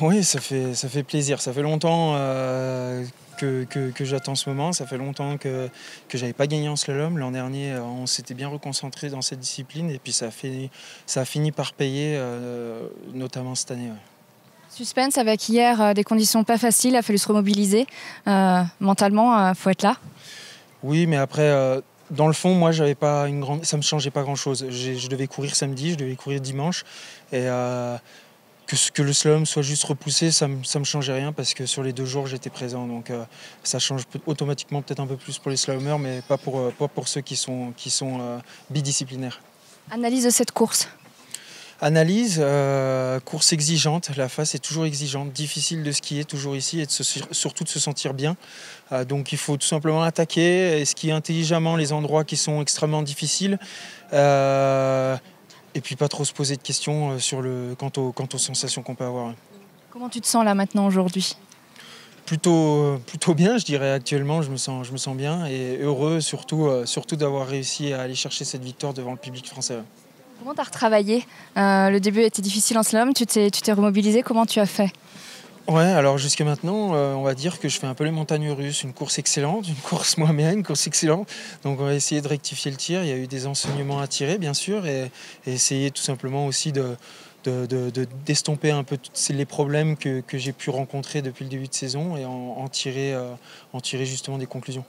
Oui, ça fait plaisir. Ça fait longtemps que j'attends ce moment. Ça fait longtemps que j'avais pas gagné en slalom. L'an dernier, on s'était bien reconcentré dans cette discipline et puis ça a fini par payer, notamment cette année. Ouais. Suspense avec hier des conditions pas faciles, il a fallu se remobiliser. Mentalement, faut être là. Oui, mais après, dans le fond, moi, j'avais pas une grande, ça me changeait pas grand-chose. Je devais courir samedi, je devais courir dimanche et que le slalom soit juste repoussé, ça me changeait rien parce que sur les 2 jours, j'étais présent. Donc ça change automatiquement peut-être un peu plus pour les slalomers, mais pas pour ceux qui sont bidisciplinaires. Analyse de cette course. Analyse, course exigeante, la face est toujours exigeante, difficile de skier toujours ici et surtout de se sentir bien. Donc il faut tout simplement attaquer, skier intelligemment les endroits qui sont extrêmement difficiles. Et puis pas trop se poser de questions quant aux sensations qu'on peut avoir. Comment tu te sens là maintenant aujourd'hui? Plutôt bien, je dirais actuellement, je me sens bien et heureux surtout d'avoir réussi à aller chercher cette victoire devant le public français. Comment tu as retravaillé? Le début était difficile en slalom, tu t'es remobilisé, comment tu as fait? Ouais, alors jusqu'à maintenant, on va dire que je fais un peu les montagnes russes, une course excellente, une course moins bien, une course excellente. Donc on va essayer de rectifier le tir. Il y a eu des enseignements à tirer, bien sûr, et essayer tout simplement aussi d'estomper un peu tous les problèmes que j'ai pu rencontrer depuis le début de saison et en tirer justement des conclusions.